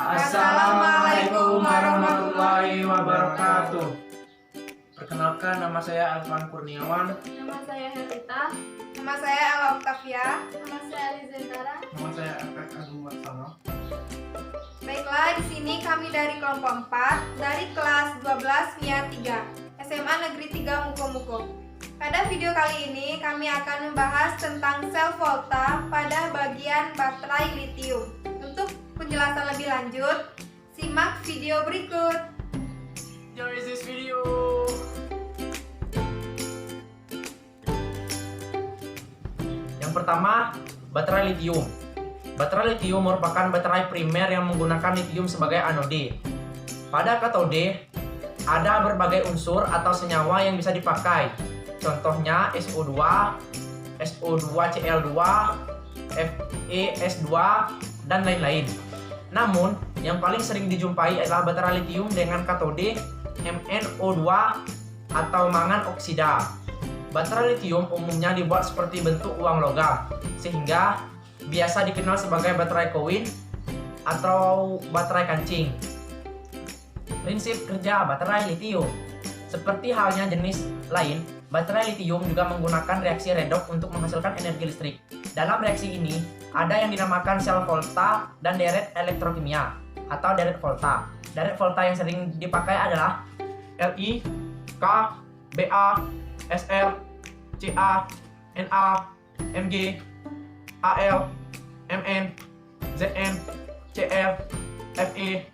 Assalamualaikum warahmatullahi wabarakatuh. Perkenalkan, nama saya Alvan Kurniawan. Nama saya Herlita. Nama saya Ella Octavia. Nama saya Alizentara. Nama saya Efek Agung Warsama. Baiklah, di sini kami dari kelompok 4 dari kelas 12 MIA 3 SMA Negeri 3 Muko-Muko. Pada video kali ini kami akan membahas tentang sel volta pada bagian baterai litium. Untuk penjelasan lebih lanjut, simak video berikut. Enjoy this video. Yang pertama, baterai litium. Baterai litium merupakan baterai primer yang menggunakan litium sebagai anode. Pada katode, ada berbagai unsur atau senyawa yang bisa dipakai. Contohnya SO2, SO2Cl2, FeS2, dan lain-lain. Namun, yang paling sering dijumpai adalah baterai litium dengan katode MnO2 atau mangan oksida. Baterai litium umumnya dibuat seperti bentuk uang logam, sehingga biasa dikenal sebagai baterai koin atau baterai kancing. Prinsip kerja baterai litium. Seperti halnya jenis lain, baterai litium juga menggunakan reaksi redoks untuk menghasilkan energi listrik. Dalam reaksi ini, ada yang dinamakan sel volta dan deret elektrokimia atau deret volta. Deret volta yang sering dipakai adalah Li, K, Ba, Sr, Ca, Na, Mg, Al, Mn, Zn, Cl, Fe,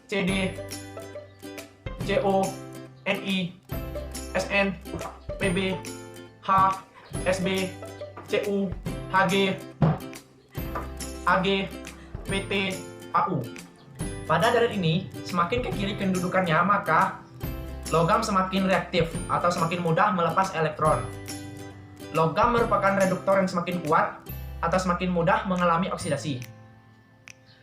Cd, Co, Ni, Sn, Pb, H, Sb, Cu, Hg, Ag, Pt, Au. Pada deret ini, semakin ke kiri kedudukannya, maka logam semakin reaktif atau semakin mudah melepas elektron. Logam merupakan reduktor yang semakin kuat atau semakin mudah mengalami oksidasi.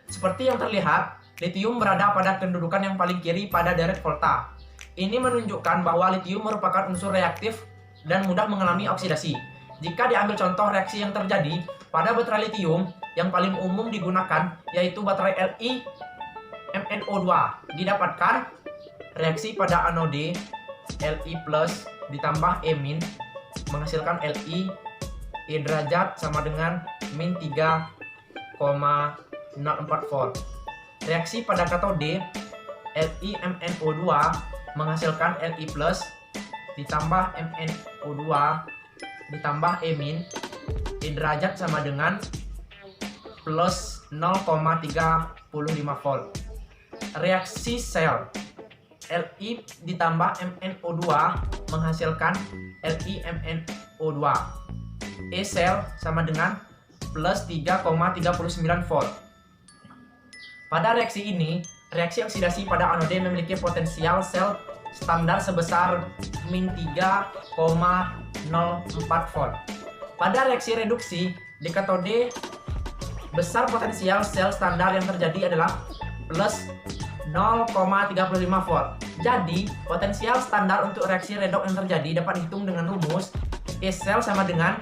Seperti yang terlihat, litium berada pada kedudukan yang paling kiri pada deret volta. Ini menunjukkan bahwa litium merupakan unsur reaktif dan mudah mengalami oksidasi. Jika diambil contoh reaksi yang terjadi pada baterai litium, yang paling umum digunakan yaitu baterai Li MnO2. Didapatkan reaksi pada anode Li plus ditambah E min menghasilkan Li, E derajat sama dengan min 3,04 volt. Reaksi pada katode Li MnO2 menghasilkan Li plus ditambah MnO2 ditambah E min, E derajat sama dengan plus 0,35 volt. Reaksi sel Li ditambah MnO2 menghasilkan Li MnO2. E sel sama dengan plus 3,39 volt. Pada reaksi ini, reaksi oksidasi pada anode memiliki potensial sel standar sebesar min 3,04 volt. Pada reaksi reduksi di katode, besar potensial sel standar yang terjadi adalah plus 0,35 volt. Jadi, potensial standar untuk reaksi redoks yang terjadi dapat dihitung dengan rumus E sel sama dengan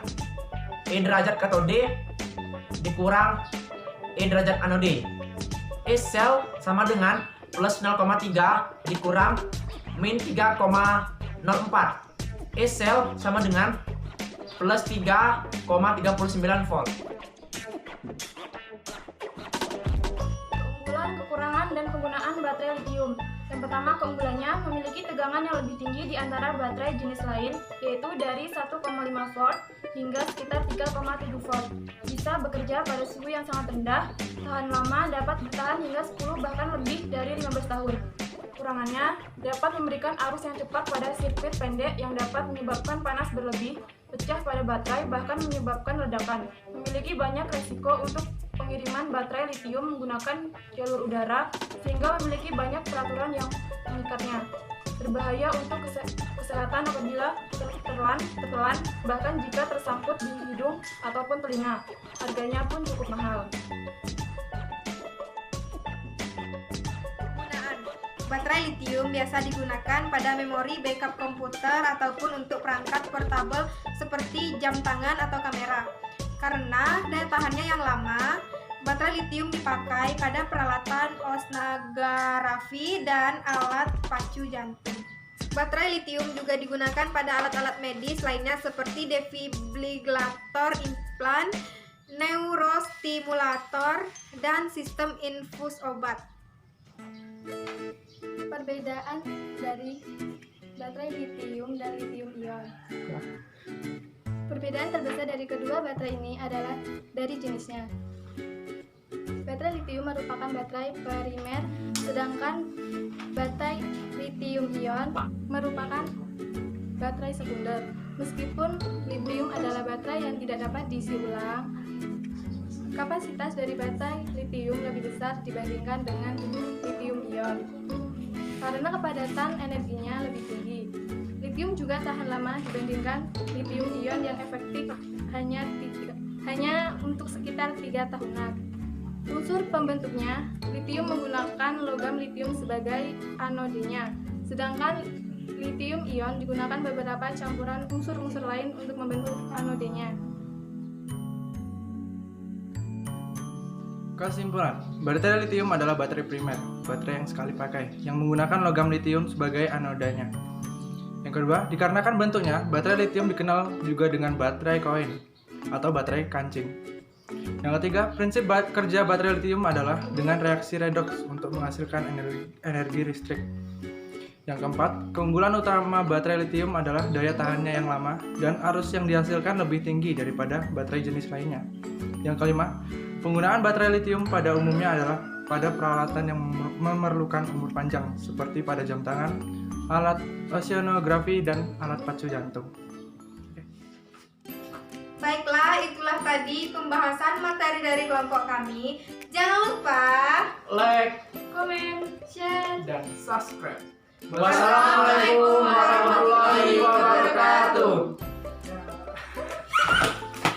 E derajat katode dikurang E derajat anode. E sel sama dengan plus 0,3 dikurang min 3,04. E sel sama dengan plus 3,39 volt. Keunggulan, kekurangan, dan penggunaan baterai litium. Yang pertama, keunggulannya memiliki tegangan yang lebih tinggi di antara baterai jenis lain, yaitu dari 1,5 volt hingga sekitar 3,7 volt. Bisa bekerja pada suhu yang sangat rendah, tahan lama, dapat bertahan hingga 10 bahkan lebih dari 15 tahun. Kekurangannya dapat memberikan arus yang cepat pada sirkuit pendek yang dapat menyebabkan panas berlebih, pecah pada baterai, bahkan menyebabkan ledakan. Memiliki banyak resiko untuk pengiriman baterai litium menggunakan jalur udara, sehingga memiliki banyak peraturan yang mengikatnya. Berbahaya untuk kesehatan apabila tertelan, bahkan jika tersangkut di hidung ataupun telinga. Harganya pun cukup mahal. Baterai litium biasa digunakan pada memori backup komputer ataupun untuk perangkat portable seperti jam tangan atau kamera. Karena daya tahannya yang lama, baterai litium dipakai pada peralatan osnografi, dan alat pacu jantung. Baterai litium juga digunakan pada alat-alat medis lainnya seperti defibrillator, implan, neurostimulator, dan sistem infus obat. Perbedaan dari baterai litium dan litium ion. Perbedaan terbesar dari kedua baterai ini adalah dari jenisnya. Baterai litium merupakan baterai primer, sedangkan baterai litium ion merupakan baterai sekunder. Meskipun litium adalah baterai yang tidak dapat diisi ulang, kapasitas dari baterai litium lebih besar dibandingkan dengan litium ion karena kepadatan energinya lebih tinggi. Litium juga tahan lama dibandingkan litium ion yang efektif hanya untuk sekitar 3 tahunan. Unsur pembentuknya, litium menggunakan logam litium sebagai anodenya, sedangkan litium ion digunakan beberapa campuran unsur-unsur lain untuk membentuk anodenya. Kesimpulan, baterai litium adalah baterai primer, baterai yang sekali pakai, yang menggunakan logam litium sebagai anodanya. Yang kedua, dikarenakan bentuknya, baterai litium dikenal juga dengan baterai koin atau baterai kancing. Yang ketiga, prinsip kerja baterai litium adalah dengan reaksi redoks untuk menghasilkan energi listrik. Yang keempat, keunggulan utama baterai litium adalah daya tahannya yang lama dan arus yang dihasilkan lebih tinggi daripada baterai jenis lainnya. Yang kelima, penggunaan baterai litium pada umumnya adalah pada peralatan yang memerlukan umur panjang seperti pada jam tangan, alat oceanografi, dan alat pacu jantung. Baiklah, itulah tadi pembahasan materi dari kelompok kami. Jangan lupa Like Komen, share. dan subscribe. Wassalamualaikum warahmatullahi wabarakatuh.